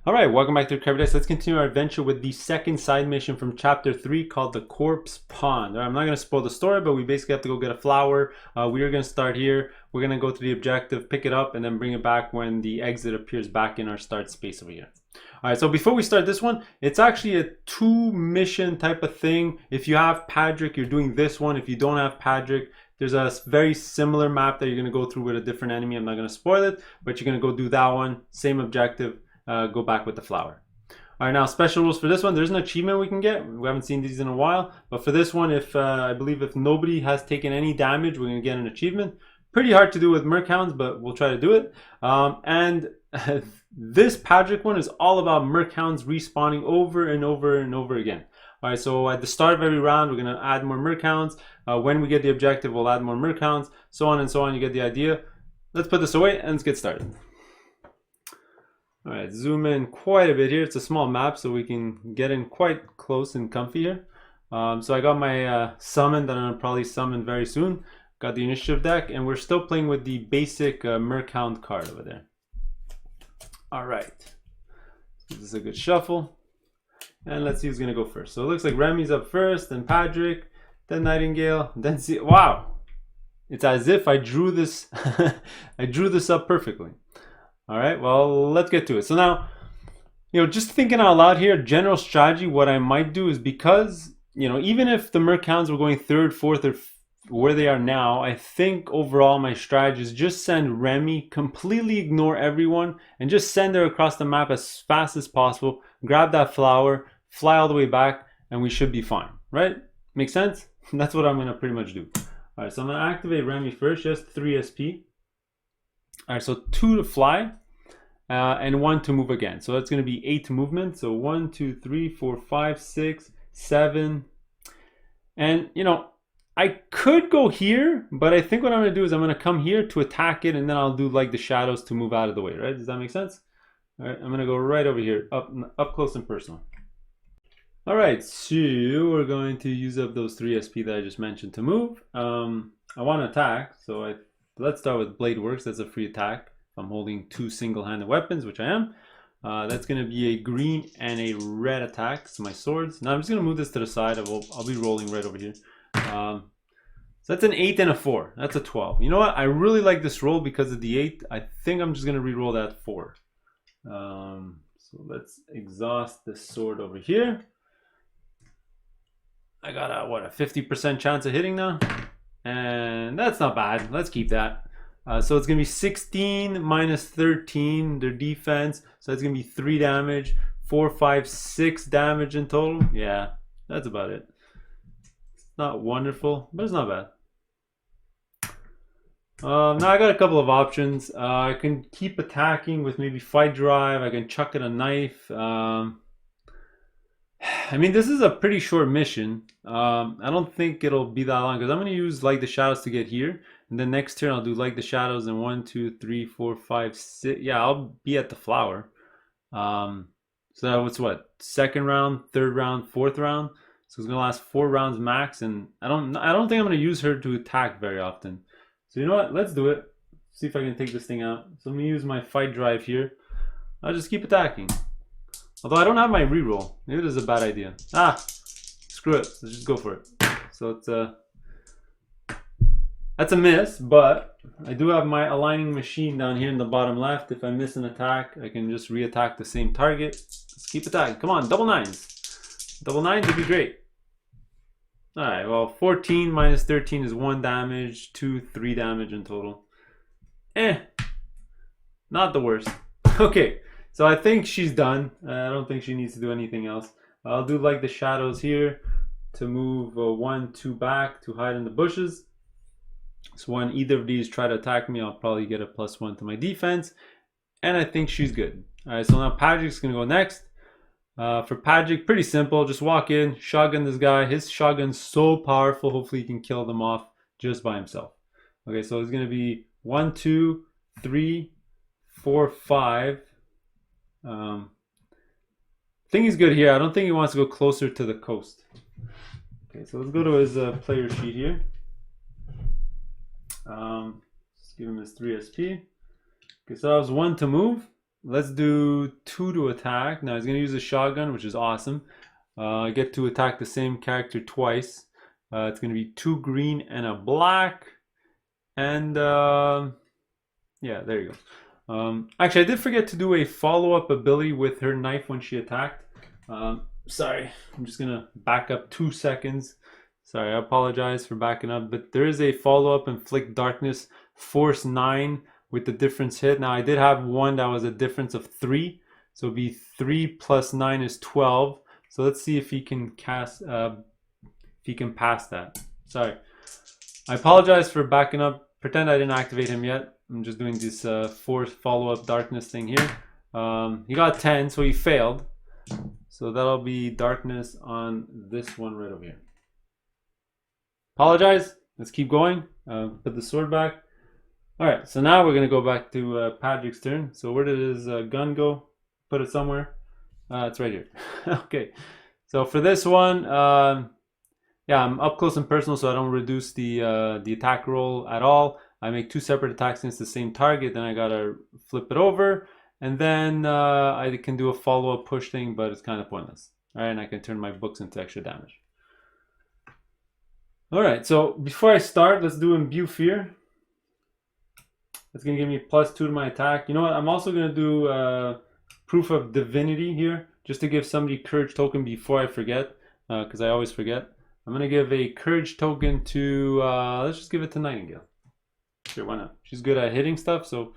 All right, welcome back to the Dice. Let's continue our adventure with the second side mission from Chapter 3 called the Corpse Pond. I'm not going to spoil the story, but we basically have to go get a flower. We are going to start here. We're going to go to the objective, pick it up, and then bring it back when the exit appears back in our start space over here. All right, so before we start this one, it's actually a 2-mission type of thing. If you have Patrick, you're doing this one. If you don't have Patrick, there's a very similar map that you're going to go through with a different enemy. I'm not going to spoil it, but you're going to go do that one. Same objective. Go back with the flower. All right, now special rules for this one. There's an achievement we can get. We haven't seen these in a while, but for this one, if I believe if nobody has taken any damage, we're gonna get an achievement. Pretty hard to do with Merc Hounds, but we'll try to do it. And this Patrick one is all about Merc Hounds respawning over and over and over again. All right, so at the start of every round, we're gonna add more Merc Hounds. When we get the objective, we'll add more Merc Hounds, so on and so on. You get the idea. Let's put this away and let's get started. All right, zoom in quite a bit here. It's a small map, so we can get in quite close and comfy here. So I got my summon that I'm gonna probably summon very soon. Got the initiative deck, and we're still playing with the basic Merc Hound card over there. All right, so this is a good shuffle. And let's see who's gonna go first. So it looks like Remy's up first, then Patrick, then Nightingale, then see. Wow, it's as if I drew this. I drew this up perfectly. All right, well, let's get to it. So now, just thinking out loud here, general strategy, what I might do is because, even if the Merc Hounds were going third, fourth, or where they are now, I think overall my strategy is just send Remy, completely ignore everyone, and just send her across the map as fast as possible, grab that flower, fly all the way back, and we should be fine, right? Make sense? That's what I'm going to pretty much do. All right, so I'm going to activate Remy first, just 3 SP. All right, so 2 to fly and 1 to move again. So that's going to be 8 movement. So 1, 2, 3, 4, 5, 6, 7. And, I could go here, but I think what I'm going to do is I'm going to come here to attack it, and then I'll do like the shadows to move out of the way, right? Does that make sense? All right, I'm going to go right over here, up close and personal. All right, so we're going to use up those 3 SP that I just mentioned to move. I want to attack, so let's start with Blade Works. That's a free attack. I'm holding 2 single-handed weapons, which I am. That's going to be a green and a red attack. So my swords. Now I'm just going to move this to the side. I'll be rolling right over here. So that's an 8 and a 4. That's a 12. You know what? I really like this roll because of the 8. I think I'm just going to re-roll that 4. So let's exhaust this sword over here. I got a 50% chance of hitting now. And that's not bad. Let's keep that. So it's going to be 16 minus 13, their defense. So that's going to be 3 damage, 4, 5, 6 damage in total. Yeah, that's about it. It's not wonderful, but it's not bad. Now I got a couple of options. I can keep attacking with maybe Fight Drive. I can chuck it a knife. I mean, this is a pretty short mission. I don't think it'll be that long because I'm going to use like the shadows to get here. And then next turn I'll do like the shadows and 1, 2, 3, 4, 5, 6. Yeah, I'll be at the flower. So that was what? Second round, third round, fourth round. So it's going to last 4 rounds max. And I don't think I'm going to use her to attack very often. So you know what? Let's do it. See if I can take this thing out. So I'm going to use my Fight Drive here. I'll just keep attacking. Although I don't have my reroll. Maybe this is a bad idea. Screw it. Let's just go for it. So it's that's a miss, but I do have my aligning machine down here in the bottom left. If I miss an attack, I can just re-attack the same target. Let's keep attacking. Come on, double 9s. Double 9s would be great. Alright, well, 14 minus 13 is 1 damage, 2, 3 damage in total. Not the worst. Okay. So I think she's done. I don't think she needs to do anything else. I'll do like the shadows here to move 1, 2 back to hide in the bushes. So when either of these try to attack me, I'll probably get a +1 to my defense. And I think she's good. All right, so now Patrick's going to go next. For Patrick, pretty simple. Just walk in, shotgun this guy. His shotgun's so powerful. Hopefully he can kill them off just by himself. Okay, so it's going to be 1, 2, 3, 4, 5. I think he's good here. I don't think he wants to go closer to the coast. Okay, so let's go to his player sheet here. Let's give him his 3 SP. Okay, so that was 1 to move. let's do 2 to attack. Now he's gonna use a shotgun, which is awesome. I get to attack the same character twice. It's gonna be 2 green and a black. And yeah, there you go. Actually, I did forget to do a follow-up ability with her knife when she attacked. Sorry, I'm just gonna back up 2 seconds. Sorry, I apologize for backing up, but there is a follow-up, Inflict Darkness, Force 9 with the difference hit. Now I did have one that was a difference of 3, so it'd be 3 plus 9 is 12. So let's see if he can cast, if he can pass that. Sorry, I apologize for backing up. Pretend I didn't activate him yet. I'm just doing this Force follow-up darkness thing here. He got 10, so he failed. So that'll be darkness on this one right over here. Apologize. Let's keep going. Put the sword back. All right, so now we're gonna go back to Patrick's turn. So where did his gun go? Put it somewhere. It's right here. Okay. So for this one, yeah, I'm up close and personal, so I don't reduce the attack roll at all. I make 2 separate attacks against the same target. Then I gotta flip it over, and then I can do a follow-up push thing, but it's kind of pointless. All right, and I can turn my books into extra damage. All right, so before I start, let's do Imbue Fear. That's gonna give me +2 to my attack. You know what? I'm also gonna do Proof of Divinity here, just to give somebody Courage token before I forget, because I always forget. I'm gonna give a Courage token to, let's just give it to Nightingale. Sure, why not? She's good at hitting stuff, so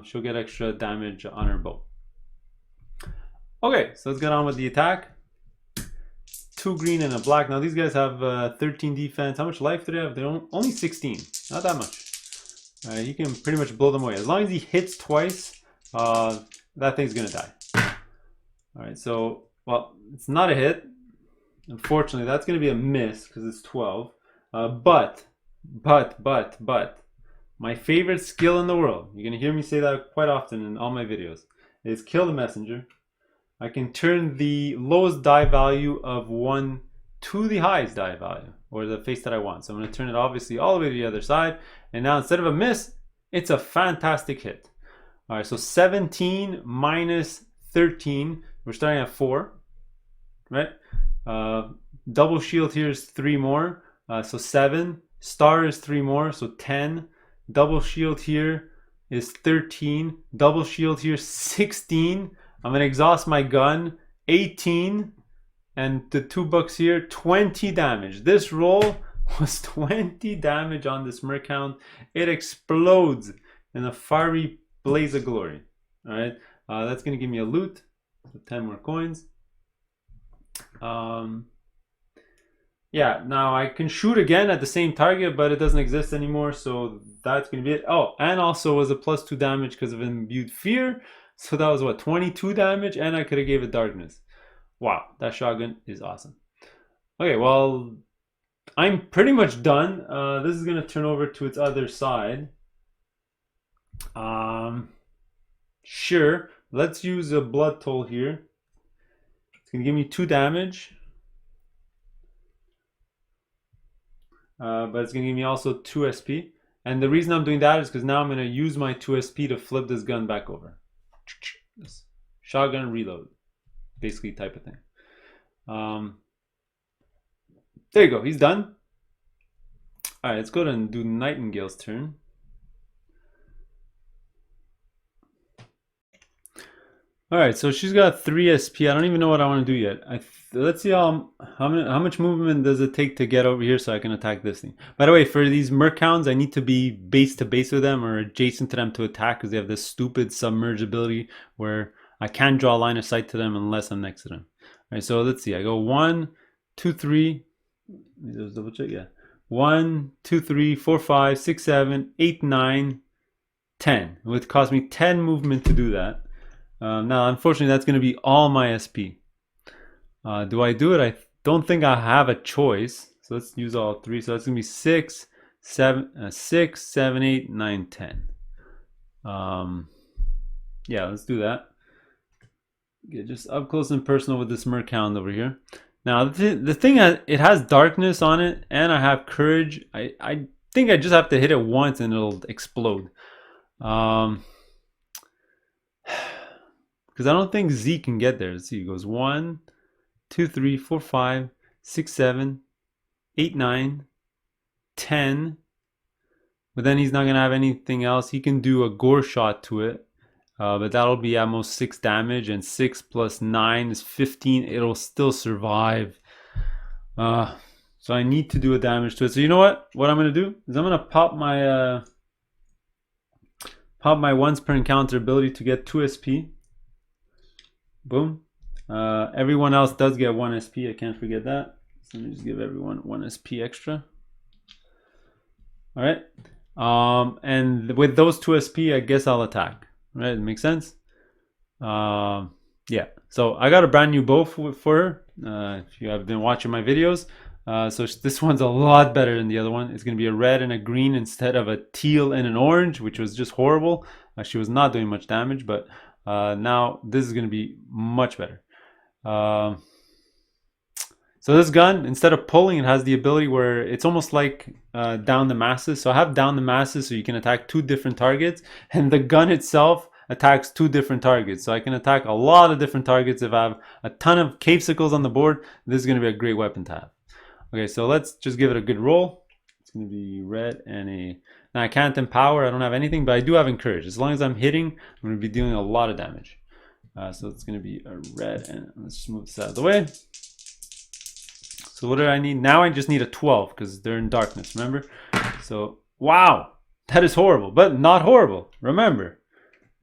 she'll get extra damage on her bow. Okay, so let's get on with the attack. 2 green and a black. Now these guys have 13 defense. How much life do they have? They're only 16. Not that much. You can pretty much blow them away. As long as he hits twice, that thing's gonna die. Alright, so, well, it's not a hit. Unfortunately, that's gonna be a miss because it's 12. But, my favorite skill in the world, you're gonna hear me say that quite often in all my videos, is Kill the Messenger. I can turn the lowest die value of 1 to the highest die value, or the face that I want. So I'm going to turn it obviously all the way to the other side. And now instead of a miss, it's a fantastic hit. All right, so 17 minus 13, we're starting at 4, right? Double shield here is 3 more, so 7. Star is 3 more, so 10. Double shield here is 13. Double shield here, 16. I'm gonna exhaust my gun, 18, and the 2 bucks here, 20 damage. This roll was 20 damage on this Mercount. It explodes in a fiery blaze of glory. All right, that's gonna give me a loot, so 10 more coins. Yeah, now I can shoot again at the same target, but it doesn't exist anymore, so that's gonna be it. Oh, and also was a +2 damage because of Imbued Fear. So that was what, 22 damage, and I could have gave it darkness. Wow, that shotgun is awesome. Okay, well, I'm pretty much done. This is gonna turn over to its other side. Sure, let's use a Blood Toll here. It's gonna give me 2 damage. But it's gonna give me also 2 SP. And the reason I'm doing that is because now I'm gonna use my 2 SP to flip this gun back over. Shotgun reload, basically type of thing. There you go, he's done. All right, let's go ahead and do Nightingale's turn. All right, so she's got 3 SP. I don't even know what I want to do yet. Let's see how much movement does it take to get over here so I can attack this thing. By the way, for these Mercounts, I need to be base to base with them or adjacent to them to attack because they have this stupid submerge ability where I can't draw a line of sight to them unless I'm next to them. All right, so let's see. I go 1, 2, 3. Let me just double check. Yeah, 1, 2, 3, 4, 5, 6, 7, 8, 9, 10. It would cost me 10 movement to do that. Now, unfortunately, that's going to be all my SP. Do I do it? I don't think I have a choice. So let's use all 3. So that's going to be 6, 7, 8, 9, 10. Yeah, let's do that. Get just up close and personal with this Mercount over here. Now, the thing is, it has darkness on it, and I have courage. I think I just have to hit it once and it'll explode. Because I don't think Z can get there. Let's see, it goes 1, 2, 3, 4, 5, 6, 7, 8, 9, 10. But then he's not going to have anything else. He can do a gore shot to it. But that'll be at most 6 damage. And 6 plus 9 is 15. It'll still survive. So I need to do a damage to it. So you know what? What I'm going to do is I'm going to pop my once per encounter ability to get 2 SP. Boom. Everyone else does get 1 SP. I can't forget that. So let me just give everyone 1 SP extra. All right. And with those 2 SP, I guess I'll attack. Right? It makes sense. Yeah. So I got a brand new bow for her. If you have been watching my videos. So this one's a lot better than the other one. It's going to be a red and a green instead of a teal and an orange, which was just horrible. She was not doing much damage, but now this is going to be much better. So this gun, instead of pulling, it has the ability where it's almost like down the masses. So I have down the masses so you can attack 2 different targets, and the gun itself attacks 2 different targets. So I can attack a lot of different targets. If I have a ton of cavesicles on the board, this is going to be a great weapon to have. Okay, so let's just give it a good roll. It's going to be red and a... Now I can't empower, I don't have anything, but I do have encourage. As long as I'm hitting, I'm going to be dealing a lot of damage. So it's going to be a red, and let's just move this out of the way. So what do I need? Now I just need a 12 because they're in darkness, remember? So, wow, that is horrible, but not horrible. Remember,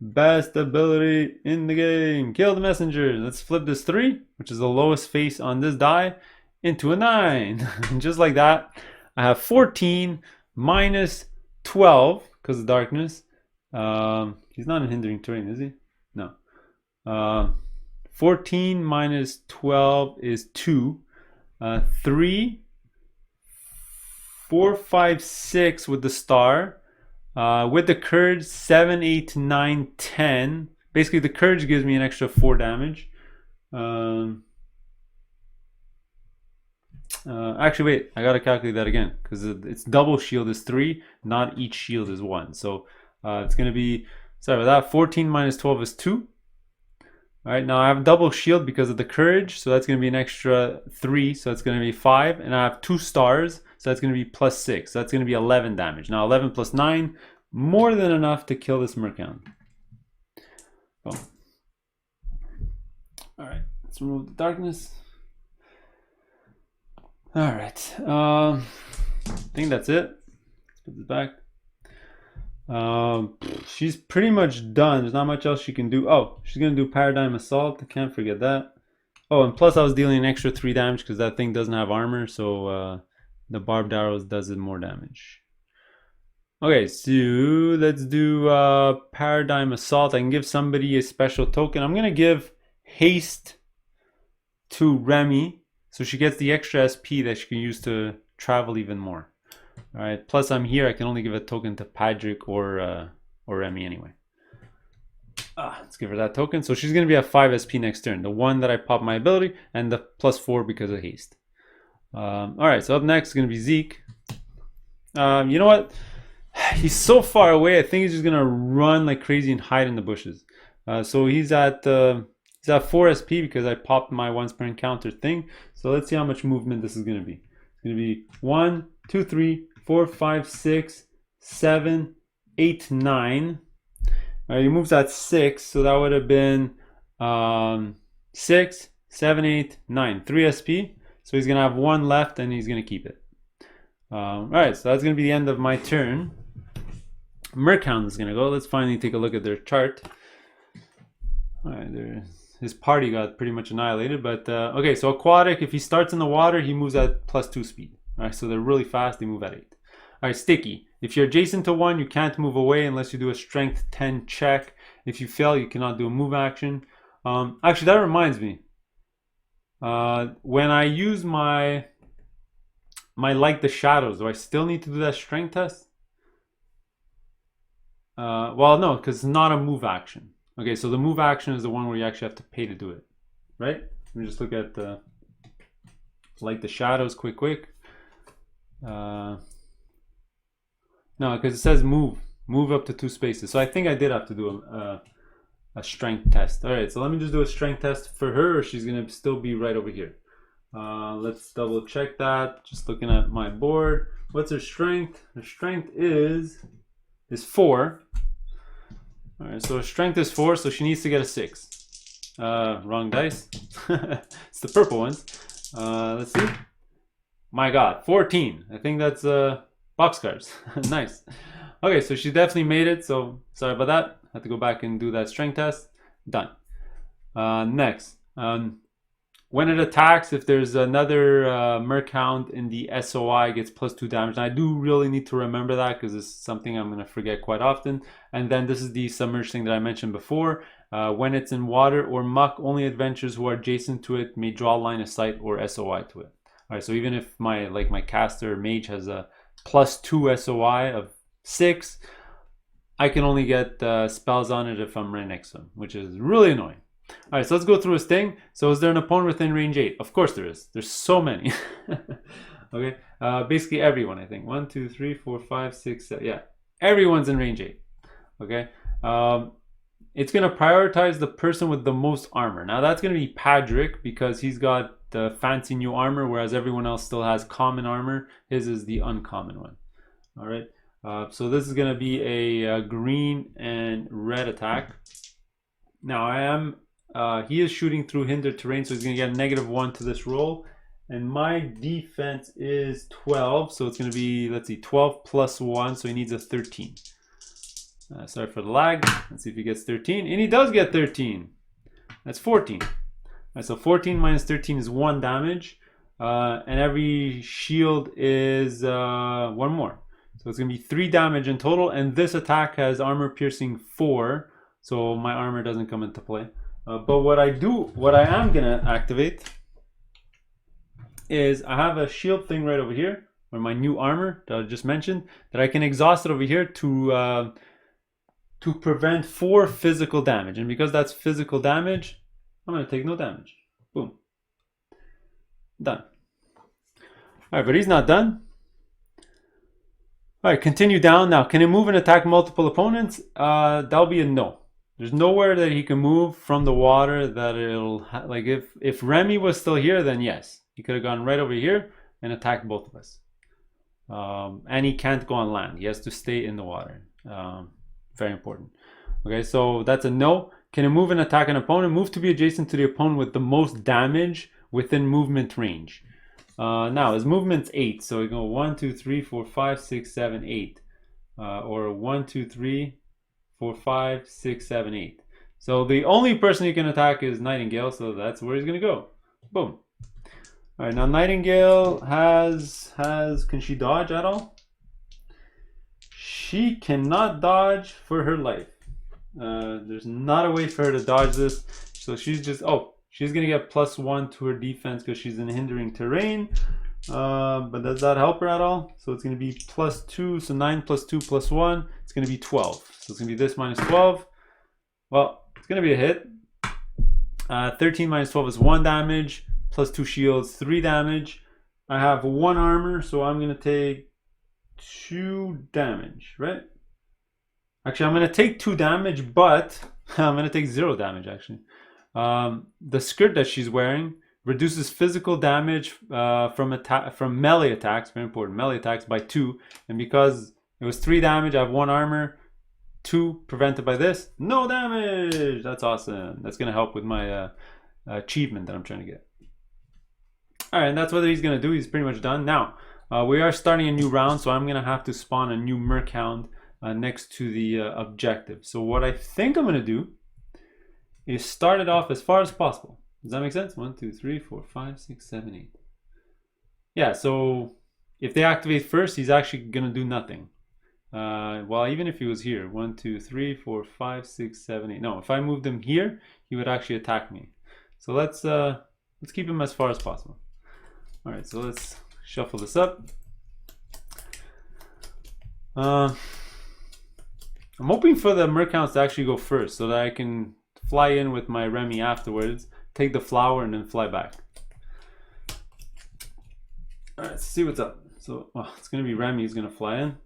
best ability in the game, kill the messenger. Let's flip this 3, which is the lowest face on this die, into a 9. And just like that, I have 14 minus 12 because of darkness. He's not in hindering terrain, is he? No. 14 minus 12 is 2. 3, 4, 5, 6 with the star. With the courage, 7, 8, 9, 10. Basically, the courage gives me an extra 4 damage. Actually, wait, I gotta calculate that again because it's double shield is 3, not each shield is 1. So it's gonna be, sorry about that, 14 minus 12 is 2. All right, now I have double shield because of the courage, so that's gonna be an extra 3, so that's gonna be 5, and I have 2 stars, so that's gonna be plus 6, so that's gonna be 11 damage. Now 11 plus 9, more than enough to kill this Merchound. Oh. All right, let's remove the darkness. All right, I think that's it. Let's put this back. She's pretty much done. There's not much else she can do. Oh, she's gonna do Paradigm Assault. I can't forget that. Oh, and plus I was dealing an extra 3 damage because that thing doesn't have armor, so the barbed arrows does it more damage. Okay, so let's do Paradigm Assault. I can give somebody a special token. I'm gonna give Haste to Remy, so she gets the extra SP that she can use to travel even more. All right. Plus, I'm here. I can only give a token to Patrick or Remy anyway. Let's give her that token. So she's gonna be at 5 SP next turn. The one that I popped my ability, and the plus 4 because of haste. All right. So up next is gonna be Zeke. You know what? He's so far away. I think he's just gonna run like crazy and hide in the bushes. So he's at 4 SP because I popped my once per encounter thing. So let's see how much movement this is gonna be. It's gonna be 1, 2, 3, 4, 5, 6, 7, 8, 9. All right, he moves at 6, so that would have been 6, 7, 8, 9, 3 SP. So he's gonna have 1 left, and he's gonna keep it. All right, so that's gonna be the end of my turn. Merchound is gonna go. Let's finally take a look at their chart. All right, his party got pretty much annihilated, but okay. So aquatic, if he starts in the water, he moves at +2 speed. All right, so they're really fast. They move at 8. All right, sticky. If you're adjacent to one, you can't move away unless you do a strength 10 check. If you fail, you cannot do a move action. Actually, that reminds me. When I use my like the shadows, do I still need to do that strength test? Well, no, because it's not a move action. Okay, so the move action is the one where you actually have to pay to do it, right? Let me just look at like the shadows quick. No, because it says move up to 2 spaces. So I think I did have to do a strength test. All right, so let me just do a strength test for her, or she's gonna still be right over here. Let's double check that. Just looking at my board. What's her strength? Her strength is 4. All right, so her strength is 4, so she needs to get a 6. Wrong dice. It's the purple ones. Let's see. My God, 14. I think that's boxcars. Nice. Okay, so she definitely made it. So sorry about that. I have to go back and do that strength test. Done. Next. When it attacks, if there's another Merchound in the SOI, it gets +2 damage. And I do really need to remember that because it's something I'm going to forget quite often. And then this is the submerged thing that I mentioned before. When it's in water or muck, only adventurers who are adjacent to it may draw line of sight or SOI to it. All right, so even if my caster mage has a +2 SOI of 6, I can only get spells on it if I'm right next to him, which is really annoying. All right, so let's go through his thing. So is there an opponent within range 8? Of course there is. There's so many. Okay, basically everyone, I think. 1, 2, 3, 4, 5, 6, 7. Yeah, everyone's in range 8. Okay, it's going to prioritize the person with the most armor. Now that's going to be Padrick because he's got the fancy new armor, whereas everyone else still has common armor. His is the uncommon one. All right, so this is going to be a green and red attack. Now he is shooting through hindered terrain, so he's going to get a -1 to this roll. And my defense is 12, so it's going to be, let's see, 12 plus 1, so he needs a 13. Sorry for the lag. Let's see if he gets 13. And he does get 13. That's 14. All right, so 14 minus 13 is 1 damage. And every shield is 1 more. So it's going to be 3 damage in total. And this attack has armor piercing 4. So my armor doesn't come into play. But what I am going to activate is I have a shield thing right over here, or my new armor that I just mentioned, that I can exhaust it over here to prevent 4 physical damage. And because that's physical damage, I'm going to take no damage. Boom. Done. All right, but he's not done. All right, continue down. Now, can he move and attack multiple opponents? That'll be a no. There's nowhere that he can move from the water that it'll... like, if Remy was still here, then yes. He could have gone right over here and attacked both of us. And he can't go on land. He has to stay in the water. Very important. Okay, so that's a no. Can he move and attack an opponent? Move to be adjacent to the opponent with the most damage within movement range. Now, his movement's 8. So we go 1, 2, 3, 4, 5, 6, 7, 8. Or 1, 2, 3, 4, 5, 6, 7, 8. So the only person he can attack is Nightingale. So that's where he's going to go. Boom. All right, now Nightingale can she dodge at all? She cannot dodge for her life. There's not a way for her to dodge this. So she's just, she's going to get +1 to her defense because she's in hindering terrain. But does that help her at all? So it's going to be +2, so 9 + 2 + 1. It's going to be 12. So it's going to be this minus 12. Well, it's going to be a hit. 13 minus 12 is 1 damage. +2 shields, 3 damage. I have 1 armor, so I'm going to take 2 damage, right? Actually, I'm going to take 2 damage, but I'm going to take 0 damage, actually. The skirt that she's wearing reduces physical damage from melee attacks, very important, melee attacks by 2. And because it was 3 damage, I have 1 armor, 2 prevented by this. No damage! That's awesome. That's going to help with my achievement that I'm trying to get. All right, and that's what he's going to do. He's pretty much done. Now, we are starting a new round, so I'm going to have to spawn a new Merchound next to the objective. So what I think I'm going to do is start it off as far as possible. Does that make sense? 1, 2, 3, 4, 5, 6, 7, 8. Yeah, so if they activate first, he's actually going to do nothing. Well, even if he was here, 1, 2, 3, 4, 5, 6, 7, 8. No, if I moved him here, he would actually attack me. So let's keep him as far as possible. All right, so let's shuffle this up. I'm hoping for the Mercounts to actually go first so that I can fly in with my Remy afterwards, take the flower, and then fly back. All right, let's see what's up. So it's going to be Remy who's going to fly in.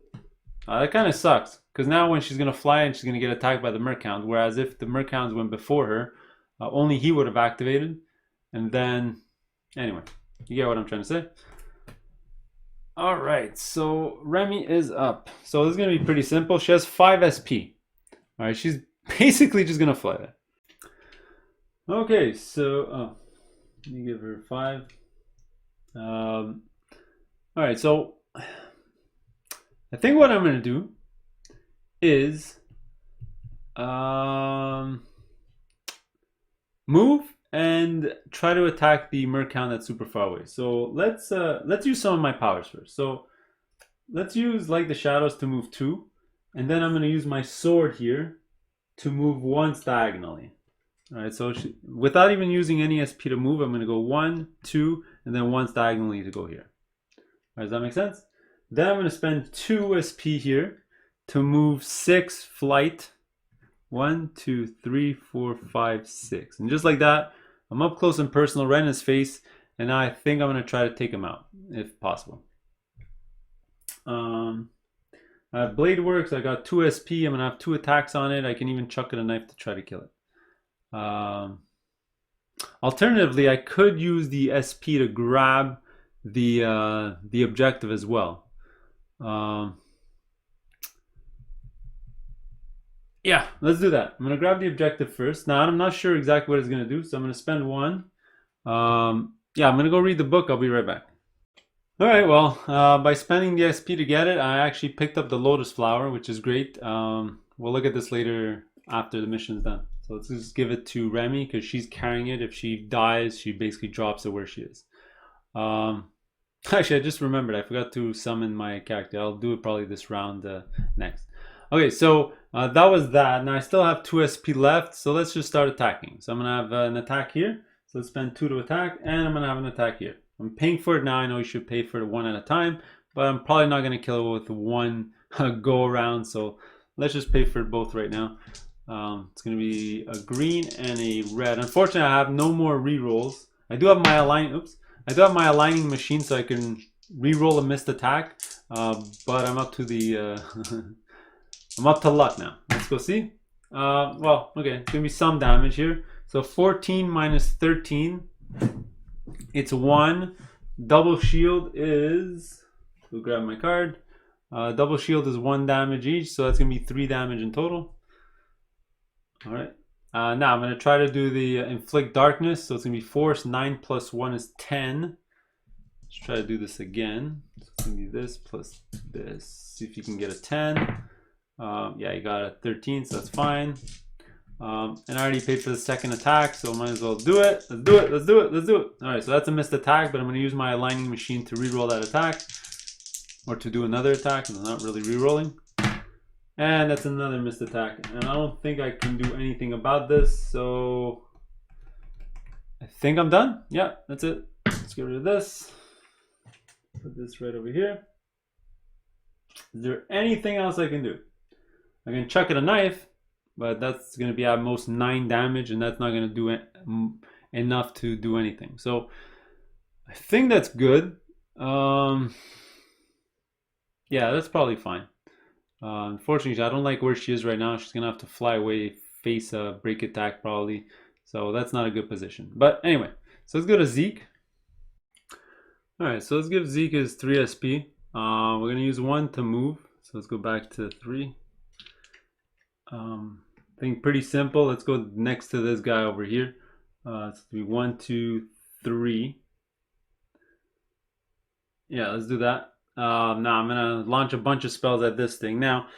That kind of sucks, because now when she's going to fly and she's going to get attacked by the Merchound, whereas if the Merchounds went before her, only he would have activated. And then, anyway, you get what I'm trying to say. All right, so Remy is up. So this is going to be pretty simple. She has 5 SP. All right, she's basically just going to fly that. Okay, so let me give her 5. All right, so I think what I'm going to do is move and try to attack the Mercount that's super far away. So let's use some of my powers first. So let's use Like the Shadows to move 2, and then I'm going to use my sword here to move once diagonally. All right, so without even using any SP to move, I'm going to go 1, 2, and then once diagonally to go here. All right, does that make sense? Then I'm going to spend 2 SP here to move 6 flight. 1, 2, 3, 4, 5, 6. And just like that, I'm up close and personal right in his face. And now I think I'm going to try to take him out, if possible. Blade works. I got 2 SP. I'm going to have 2 attacks on it. I can even chuck it a knife to try to kill it. Alternatively, I could use the SP to grab the objective as well. Yeah, let's do that. I'm going to grab the objective first. Now, I'm not sure exactly what it's going to do, so I'm going to spend 1. Yeah, I'm going to go read the book. I'll be right back. All right, well, by spending the SP to get it, I actually picked up the Lotus Flower, which is great. We'll look at this later after the mission's done. So let's just give it to Remy because she's carrying it. If she dies, she basically drops it where she is. Actually, I just remembered. I forgot to summon my character. I'll do it probably this round next. Okay, so that was that. Now I still have 2 SP left, so let's just start attacking. So I'm going to have an attack here. So let's spend 2 to attack, and I'm going to have an attack here. I'm paying for it now. I know you should pay for it 1 at a time, but I'm probably not going to kill it with 1 go around. So let's just pay for it both right now. It's going to be a green and a red. Unfortunately, I have no more rerolls. I do have my aligning machine, so I can reroll a missed attack. But I'm up to the I'm up to luck now. Let's go see. Well, okay, it's gonna be some damage here. So 14 minus 13, it's 1. Double shield is, go grab my card. Double shield is 1 damage each, so that's gonna be 3 damage in total. All right. Now I'm gonna try to do the inflict darkness. So it's gonna be force. 9 plus 1 is 10. Let's try to do this again. So it's gonna be this plus this. See if you can get a 10. Yeah, you got a 13, so that's fine. And I already paid for the second attack, so might as well do it. Let's do it. Let's do it. Let's do it. All right, so that's a missed attack, but I'm going to use my aligning machine to reroll that attack, or to do another attack. I'm not really rerolling. And that's another missed attack, and I don't think I can do anything about this. So I think I'm done. Yeah, that's it. Let's get rid of this. Put this right over here. Is there anything else I can do? I can chuck it a knife, but that's going to be at most 9 damage, and that's not going to do enough to do anything. So I think that's good. Yeah, that's probably fine. Unfortunately, I don't like where she is right now. She's going to have to fly away, face a break attack probably. So that's not a good position. But anyway, so let's go to Zeke. All right, so let's give Zeke his 3 SP. We're going to use 1 to move. So let's go back to 3. I think pretty simple. Let's go next to this guy over here. It's going to be 1, 2, 3. Yeah, let's do that. Now I'm going to launch a bunch of spells at this thing. Now,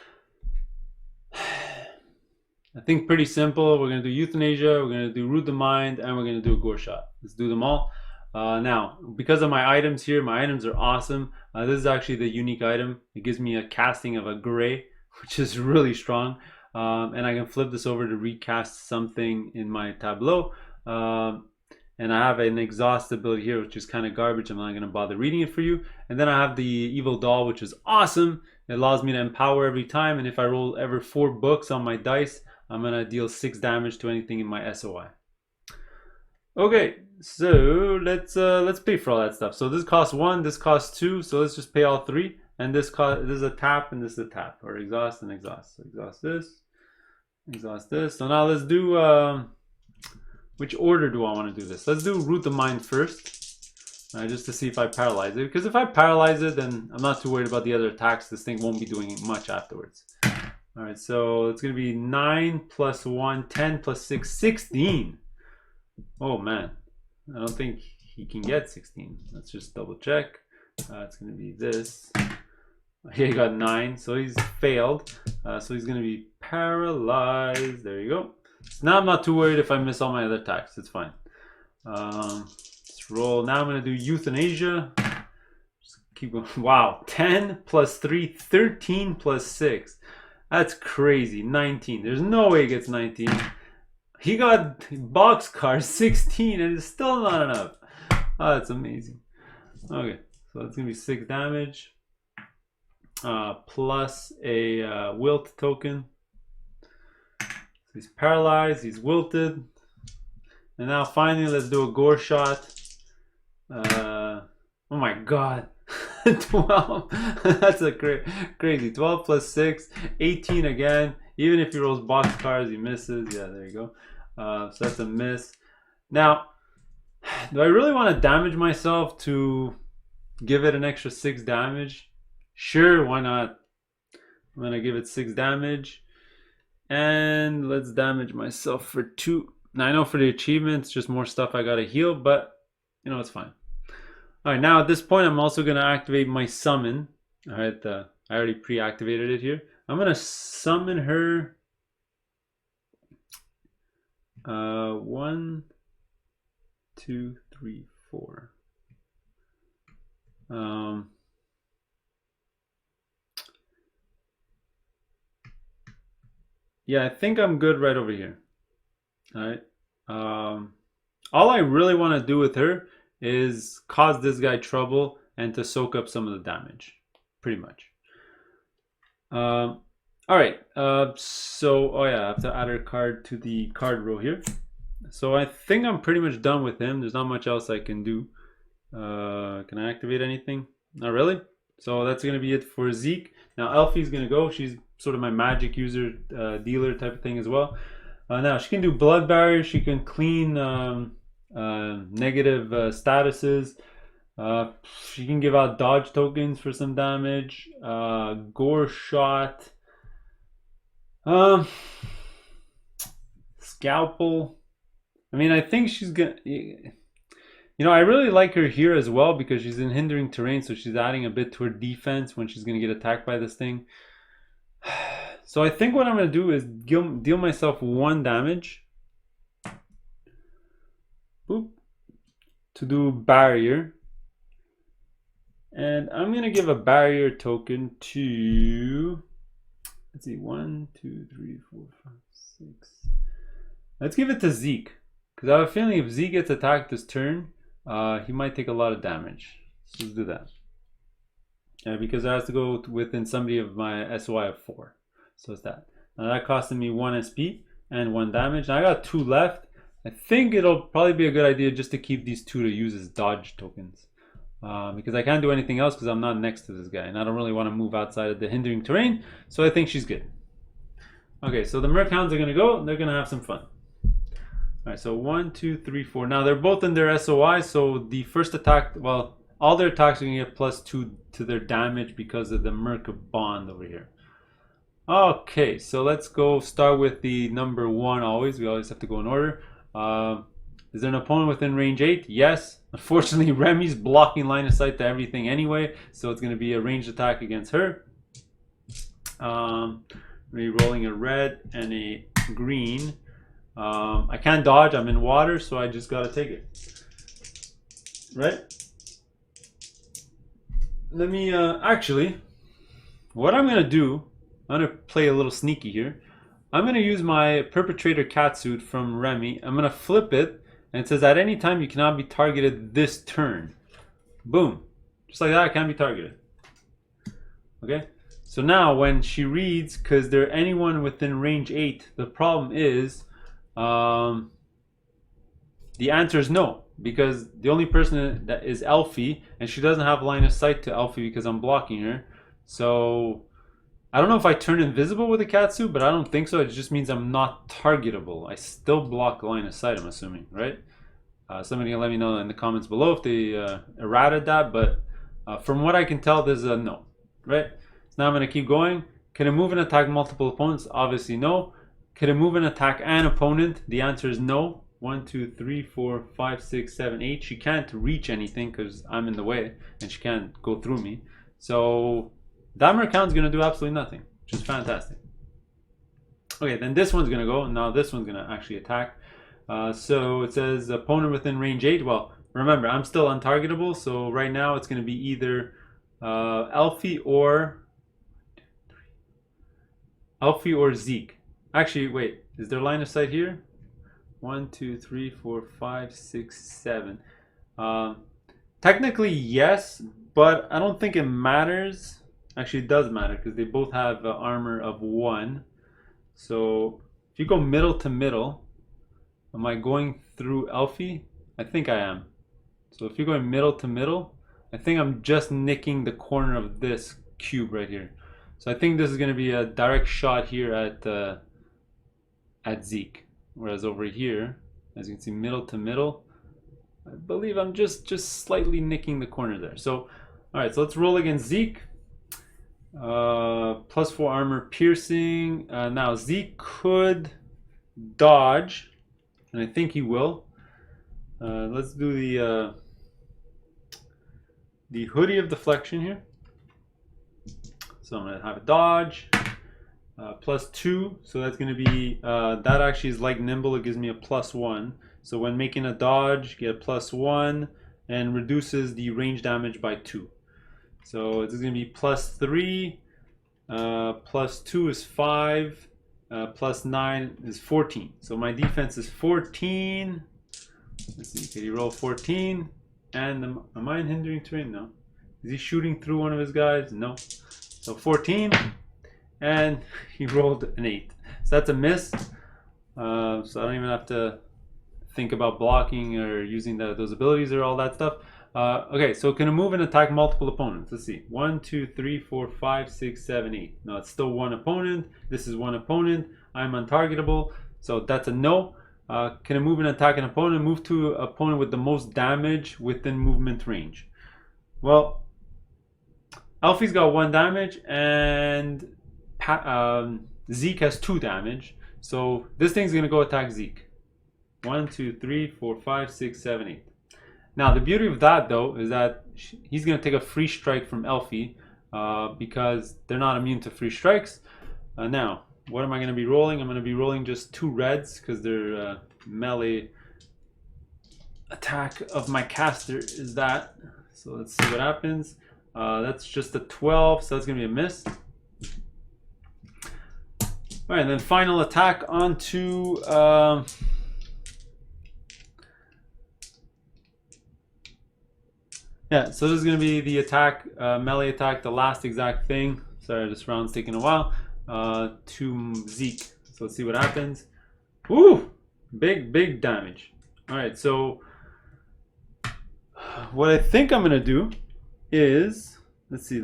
I think pretty simple. We're going to do Euthanasia, we're going to do Root the Mind, and we're going to do a Gore Shot. Let's do them all. Now, because of my items here, my items are awesome. This is actually the unique item. It gives me a casting of a gray, which is really strong. And I can flip this over to recast something in my tableau. And I have an exhaust ability here, which is kind of garbage. I'm not going to bother reading it for you. And then I have the Evil Doll, which is awesome. It allows me to empower every time. And if I roll ever 4 books on my dice, I'm going to deal 6 damage to anything in my SOI. Okay, so let's pay for all that stuff. So this costs 1, this costs 2. So let's just pay all 3. and this is a tap, and this is a tap, or exhaust and exhaust. So exhaust this, exhaust this. So now let's do, which order do I want to do this? Let's do root the mind first, just to see if I paralyze it. Because if I paralyze it, then I'm not too worried about the other attacks. This thing won't be doing much afterwards. All right, so it's going to be 9 plus 1, 10 plus 6, 16. Oh, man. I don't think he can get 16. Let's just double check. It's going to be this. Here he got 9, so he's failed. So he's going to be paralyzed. There you go. So now I'm not too worried if I miss all my other attacks. It's fine. Let's roll. Now I'm going to do euthanasia. Just keep going. Wow. 10 plus 3, 13 plus 6. That's crazy. 19. There's no way he gets 19. He got boxcar 16 and it's still not enough. Oh, that's amazing. Okay, so that's going to be 6 damage. Plus a wilt token. So he's paralyzed, he's wilted. And now finally let's do a gore shot. Oh my god. 12. That's a crazy. 12 plus 6, 18 again. Even if he rolls box cars, he misses. Yeah, there you go. So that's a miss. Now, do I really want to damage myself to give it an extra 6 damage? Sure, why not? I'm gonna give it 6 damage. And let's damage myself for 2. Now I know for the achievements, just more stuff I gotta heal, but you know, it's fine. Alright, now at this point I'm also gonna activate my summon. Alright, I already pre-activated it here. I'm gonna summon her 1, 2, 3, 4. Yeah, I think I'm good right over here. Alright. All I really want to do with her is cause this guy trouble and to soak up some of the damage. Pretty much. Alright. So, oh yeah, I have to add her card to the card row here. So I think I'm pretty much done with him. There's not much else I can do. Can I activate anything? Not really. So that's going to be it for Zeke. Now Elfie's going to go. She's sort of my magic user, dealer type of thing as well. Now she can do blood barrier. She can clean negative statuses. She can give out dodge tokens for some damage. Gore shot. Scalpel. I mean, I think she's gonna. You know, I really like her here as well because she's in hindering terrain, so she's adding a bit to her defense when she's gonna get attacked by this thing. So I think what I'm gonna do is deal myself 1 damage. Boop. To do barrier. And I'm gonna give a barrier token to, let's see, 1, 2, 3, 4, 5, 6. Let's give it to Zeke. Because I have a feeling if Zeke gets attacked this turn, he might take a lot of damage. So let's do that. Because it has to go within somebody of my SOI of 4. So it's that. Now that costed me 1 SP and 1 damage. Now I got 2 left. I think it'll probably be a good idea just to keep these 2 to use as dodge tokens. Because I can't do anything else because I'm not next to this guy. And I don't really want to move outside of the hindering terrain. So I think she's good. Okay, so the Merchounds are going to go. They're going to have some fun. Alright, so 1, 2, 3, 4. Now they're both in their SOI. So the first attack, well, all their attacks are going to get +2 to their damage because of the Merc bond over here. Okay, so let's go start with the number 1 always. We always have to go in order. Is there an opponent within range 8? Yes. Unfortunately, Remy's blocking line of sight to everything anyway, so it's going to be a ranged attack against her. Re-rolling a red and a green. I can't dodge. I'm in water, so I just got to take it. Right? Let me, actually, what I'm going to do, I'm going to play a little sneaky here. I'm going to use my Perpetrator Catsuit from Remy. I'm going to flip it, and it says at any time you cannot be targeted this turn. Boom. Just like that, I can't be targeted. Okay? So now when she reads, because they're anyone within range 8, the problem is, the answer is no. Because the only person that is Elfie, and she doesn't have line of sight to Elfie because I'm blocking her. So I don't know if I turn invisible with a catsuit, but I don't think so. It just means I'm not targetable. I still block line of sight, I'm assuming, right? Somebody can let me know in the comments below if they errated that, but from what I can tell, there's a no, right? So now I'm going to keep going. Can it move and attack multiple opponents? Obviously no. Can it move and attack an opponent? The answer is no. 1, 2, 3, 4, 5, 6, 7, 8. She can't reach anything because I'm in the way and she can't go through me. So that Mercount's going to do absolutely nothing, which is fantastic. Okay, then this one's going to go. Now this one's going to actually attack. So it says opponent within range 8. Well, remember, I'm still untargetable, so right now it's going to be either Elfie or Zeke. Actually, wait, is there line of sight here? 1, 2, 3, 4, 5, 6, 7. Technically, yes, but I don't think it matters. Actually, it does matter because they both have armor of 1. So if you go middle to middle, am I going through Elfie? I think I am. So if you're going middle to middle, I think I'm just nicking the corner of this cube right here. So I think this is going to be a direct shot here at Zeke. Whereas over here, as you can see, middle to middle, I believe I'm just slightly nicking the corner there. So, all right, so let's roll against Zeke. +4 armor piercing. Now Zeke could dodge, and I think he will. Let's do the hoodie of deflection here. So I'm gonna have a dodge. +2, so that's going to be that actually is like nimble. It gives me a +1, so when making a dodge, get a +1 and reduces the range damage by 2. So it's going to be +3, +2 is 5, +9 is 14. So my defense is 14. Let's see, can he roll 14? And am I in hindering terrain? No. Is he shooting through one of his guys? No. So 14. And he rolled an 8. So that's a miss. So I don't even have to think about blocking or using those abilities or all that stuff. Okay, so can it move and attack multiple opponents? Let's see. 1, 2, 3, 4, 5, 6, 7, 8. No, it's still one opponent. This is one opponent. I'm untargetable. So that's a no. Can it move and attack an opponent? Move to an opponent with the most damage within movement range. Well, Alfie's got 1 damage and Zeke has 2 damage, so this thing's gonna go attack Zeke. 1, 2, 3, 4, 5, 6, 7, 8. Now the beauty of that though is that he's gonna take a free strike from Elfie because they're not immune to free strikes. Now what am I gonna be rolling? I'm gonna be rolling just 2 reds because their melee attack of my caster is that. So let's see what happens. That's just a 12, so that's gonna be a miss. All right, and then final attack onto yeah, so this is going to be the attack, melee attack, the last exact thing. Sorry, this round's taking a while. To Zeke. So let's see what happens. Woo! Big damage. All right, so what I think I'm going to do is, let's see.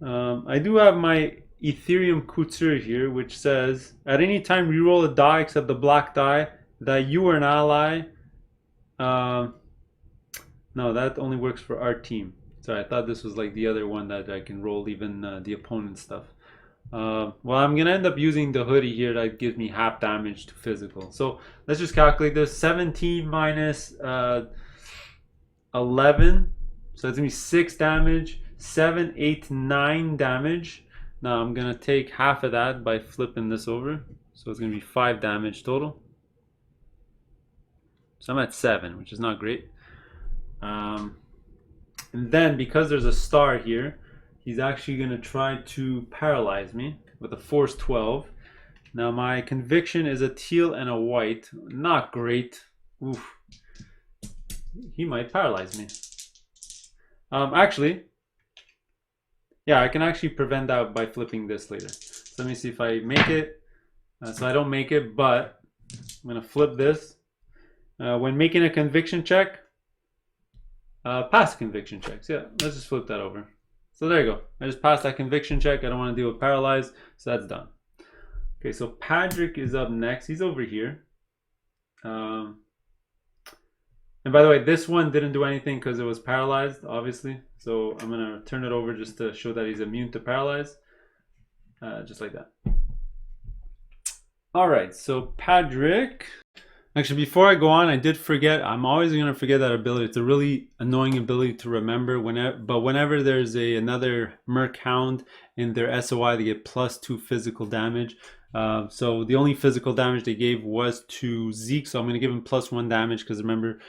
I do have my Ethereum Couture here, which says at any time reroll a die except the black die that you or an ally. No, that only works for our team. Sorry, I thought this was like the other one that I can roll even the opponent stuff. Well, I'm gonna end up using the hoodie here that gives me half damage to physical. So let's just calculate this. 17 minus 11, so it's gonna be 6 damage. 7, 8, 9 damage. Now I'm gonna take half of that by flipping this over, so it's gonna be 5 damage total. So I'm at 7, which is not great. And then because there's a star here, he's actually gonna try to paralyze me with a force 12. Now my conviction is a teal and a white. Not great. Oof. He might paralyze me. Actually, yeah, I can actually prevent that by flipping this later. So let me see if I make it. So I don't make it, but I'm gonna flip this. When making a conviction check, Pass conviction checks. Yeah, let's just flip that over. So there you go. I just passed that conviction check. I don't want to deal with paralyzed, so that's done. Okay, so Patrick is up next. He's over here. And by the way, this one didn't do anything because it was paralyzed, obviously. So I'm going to turn it over just to show that he's immune to paralyze. Just like that. All right, so Patrick. Actually, before I go on, I did forget. I'm always going to forget that ability. It's a really annoying ability to remember. Whenever there's another Merc Hound in their SOI, they get +2 physical damage. So the only physical damage they gave was to Zeke. So I'm going to give him +1 damage because remember,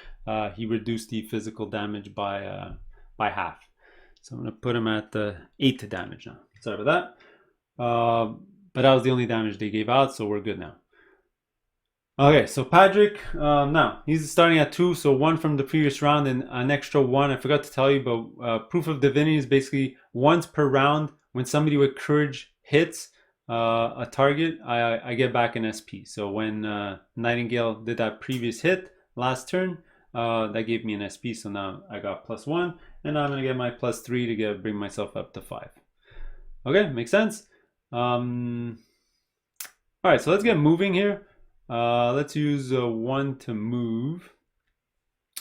he reduced the physical damage by half. So I'm going to put him at 8 damage now. Sorry about that. But that was the only damage they gave out, so we're good now. Okay, so Patrick, now he's starting at 2, so 1 from the previous round and an extra 1. I forgot to tell you, but Proof of Divinity is basically once per round. When somebody with Courage hits a target, I get back an SP. So when Nightingale did that previous hit last turn, that gave me an SP. So now I got +1, and now I'm gonna get my +3 to bring myself up to 5. Okay, makes sense. All right, so let's get moving here. Let's use 1 to move.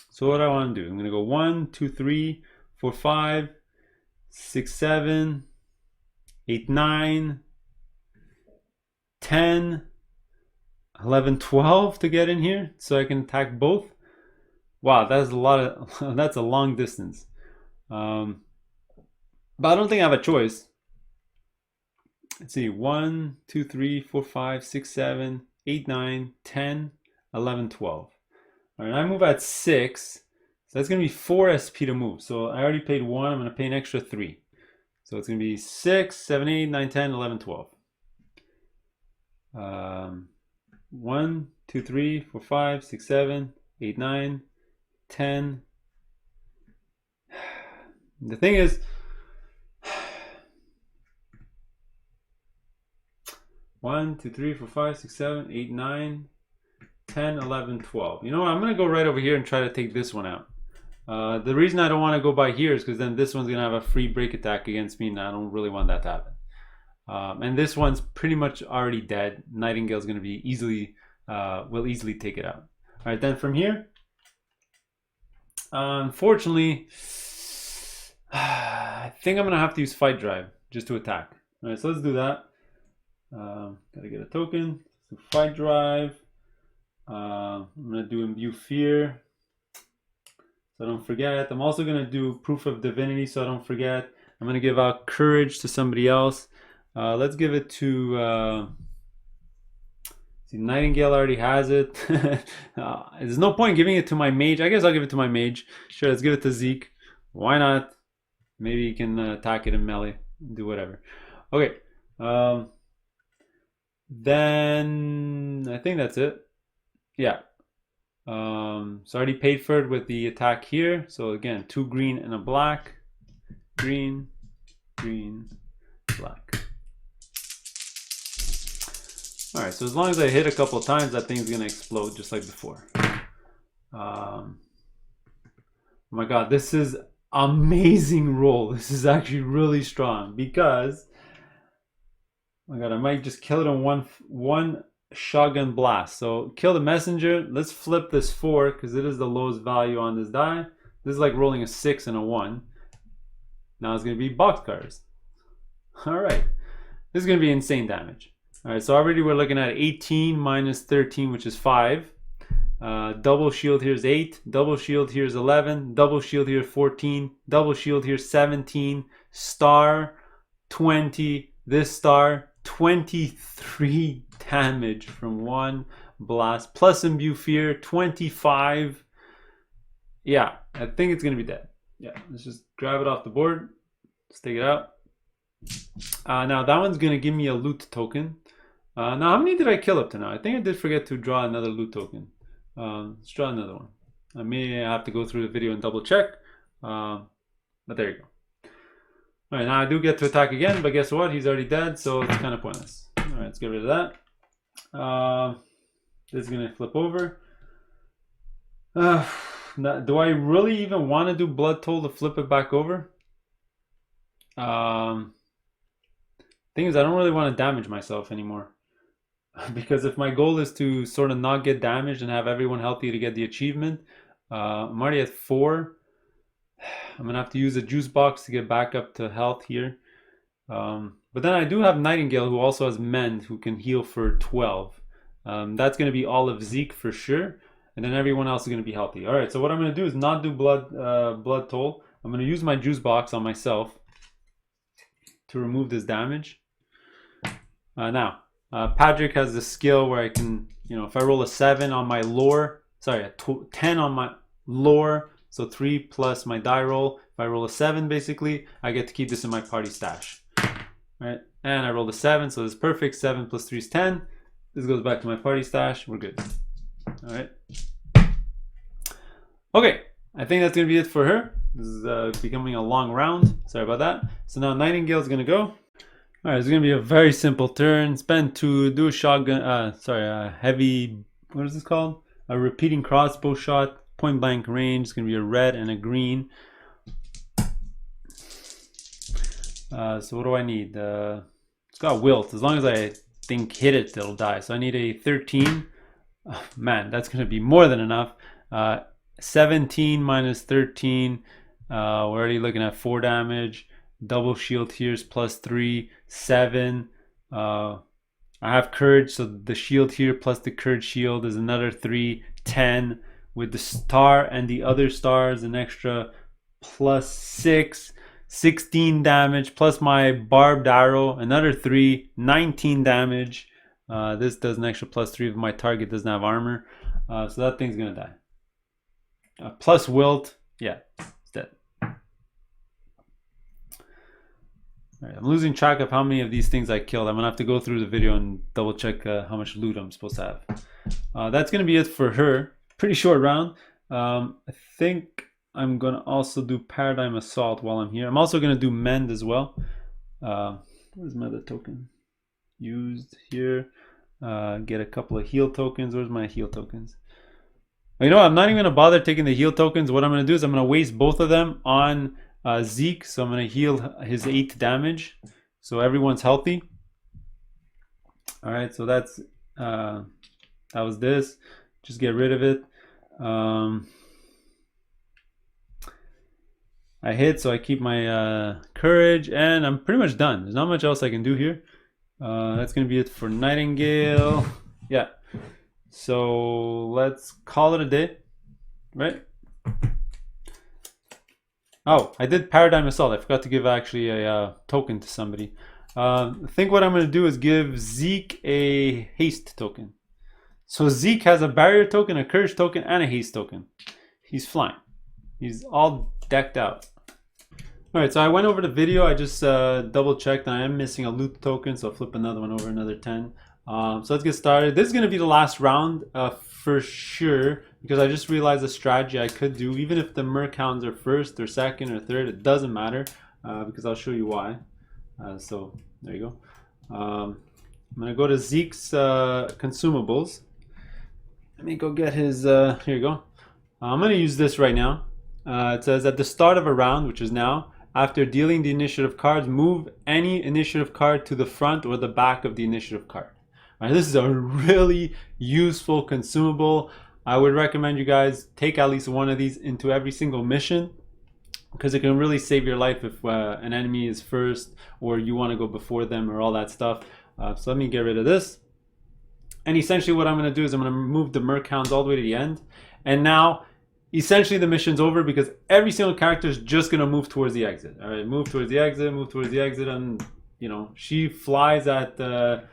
So what I want to do, I'm going to go 1, 2, 3, 4, 5, 6, 7, 8, 9, 10, 11, 12 to get in here so I can attack both. Wow, that's a lot of, that's a long distance. But I don't think I have a choice. Let's see, 1, 2, 3, 4, 5, 6, 7, 8, 9, 10, 11, 12. All right, I move at 6. So that's going to be 4 SP to move. So I already paid 1. I'm going to pay an extra 3. So it's going to be 6, 7, 8, 9, 10, 11, 12. 1, 2, 3, 4, 5, 6, 7, 8, 9, 10. The thing is, One, 2, 3, 4, 5, 6, 7, 8, 9, 10, 11, 12. You know what? I'm going to go right over here and try to take this one out. The reason I don't want to go by here is because then this one's going to have a free break attack against me, and I don't really want that to happen. And this one's pretty much already dead. Nightingale's going to be easily, will easily take it out. All right, then from here, unfortunately, I think I'm going to have to use Fight Drive just to attack. All right, so let's do that. Gotta get a token. So Fight Drive. I'm gonna do Imbue Fear, so I don't forget. I'm also gonna do Proof of Divinity, so I don't forget. I'm gonna give out Courage to somebody else. Let's give it to. See, Nightingale already has it. There's no point giving it to my mage. I guess I'll give it to my mage. Sure, let's give it to Zeke. Why not? Maybe he can attack it in melee. Do whatever. Okay. Then I think that's it. Yeah. So I already paid for it with the attack here. So again, 2 green and a black. Green, green, black. All right, so as long as I hit a couple of times, that thing's gonna explode just like before. Oh my god, this is amazing roll. This is actually really strong because oh my god, I might just kill it on one shotgun blast. So kill the messenger. Let's flip this 4 because it is the lowest value on this die. This is like rolling a 6 and a 1. Now it's gonna be boxcars. All right, this is gonna be insane damage. All right, so already we're looking at 18 minus 13, which is 5. Double shield here is 8. Double shield here is 11. Double shield here 14. Double shield here 17. Star 20. This star 23 damage from 1 blast. Plus Imbue Fear 25. Yeah, I think it's gonna be dead. Yeah, let's just grab it off the board. Let's take it out. Now that one's gonna give me a loot token. Now how many did I kill up to now? I think I did forget to draw another loot token. Let's draw another one. I may have to go through the video and double check, but there you go. All right, now I do get to attack again, but guess what? He's already dead, so it's kind of pointless. All right, let's get rid of that. This is gonna flip over. Now, do I really even want to do Blood Toll to flip it back over? Thing is, I don't really want to damage myself anymore. Because if my goal is to sort of not get damaged and have everyone healthy to get the achievement, I'm already at 4. I'm going to have to use a juice box to get back up to health here. But then I do have Nightingale, who also has Mend, who can heal for 12. That's going to be all of Zeke for sure. And then everyone else is going to be healthy. All right, so what I'm going to do is not do blood toll. I'm going to use my juice box on myself to remove this damage. Now, Patrick has the skill where I can, if I roll a 7 on my lore, sorry, a 10 on my lore, so 3 plus my die roll. If I roll a 7, basically, I get to keep this in my party stash. All right, and I rolled a 7, so it's perfect. 7 plus 3 is 10. This goes back to my party stash. We're good. All right. Okay, I think that's gonna be it for her. This is becoming a long round. Sorry about that. So now Nightingale is gonna go. All right, it's gonna be a very simple turn. Spend 2, do a shotgun. A heavy. What is this called? A repeating crossbow shot, point blank range. It's gonna be a red and a green. So what do I need? It's got wilt. As long as I think hit it, it'll die. So I need a 13. Oh, man, that's gonna be more than enough. 17 minus 13. We're already looking at 4 damage. Double shield here is plus 3, 7. I have courage, so the shield here plus the courage shield is another 3, 10. With the star and the other stars, an extra plus 6, 16 damage, plus my barbed arrow, another 3, 19 damage. This does an extra plus 3 if my target doesn't have armor. So that thing's gonna die. Plus wilt, yeah, it's dead. Alright, I'm losing track of how many of these things I killed. I'm gonna have to go through the video and double check how much loot I'm supposed to have. That's gonna be it for her. Pretty short round. I think I'm gonna also do Paradigm Assault while I'm here. I'm also gonna do Mend as well. Where's my other token? Used here. Get a couple of heal tokens. Where's my heal tokens? You know what? I'm not even gonna bother taking the heal tokens. What I'm gonna do is I'm gonna waste both of them on Zeke. So I'm gonna heal his 8 damage, so everyone's healthy. All right, so that was this. Just get rid of it. I hit, so I keep my courage, and I'm pretty much done. There's not much else I can do here. That's gonna be it for Nightingale. Yeah. So let's call it a day, right? Oh, I did Paradigm Assault. I forgot to give actually a token to somebody. I think what I'm going to do is give Zeke a haste token. So Zeke has a barrier token, a courage token, and a haste token. He's flying. He's all decked out. All right, so I went over the video. I just double checked. I am missing a loot token, so I'll flip another one over, another 10. So let's get started. This is going to be the last round for sure, because I just realized a strategy I could do. Even if the Merc Hounds are first or second or third, it doesn't matter, because I'll show you why. So there you go. I'm going to go to Zeke's consumables. Let me go get his, here you go. I'm going to use this right now. It says at the start of a round, which is now, after dealing the initiative cards, move any initiative card to the front or the back of the initiative card. All right, this is a really useful consumable. I would recommend you guys take at least one of these into every single mission, because it can really save your life if an enemy is first or you want to go before them or all that stuff. So let me get rid of this. And essentially what I'm going to do is I'm going to move the Merc Hounds all the way to the end. And now essentially the mission's over, because every single character is just going to move towards the exit. All right, move towards the exit, and she flies at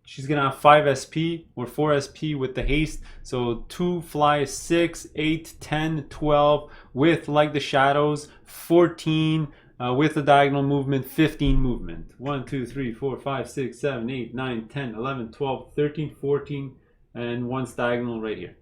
she's gonna have 5 SP or 4 SP with the haste. So 2 fly 6, 8, 10, 12 with, like the shadows, 14 with the diagonal movement, 15 movement. 1, 2, 3, 4, 5, 6, 7, 8, 9, 10, 11, 12, 13, 14, and 1's diagonal right here.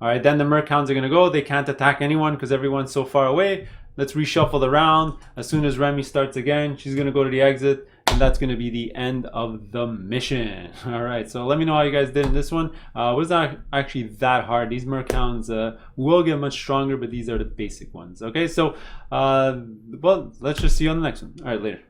All right, then the Merc Hounds are gonna go. They can't attack anyone because everyone's so far away. Let's reshuffle the round. As soon as Remy starts again, she's gonna go to the exit, and that's going to be the end of the mission. All right, so let me know how you guys did in this one. It was not actually that hard. These merc hounds will get much stronger, but these are the basic ones. Okay, so well, let's just see you on the next one. All right, later.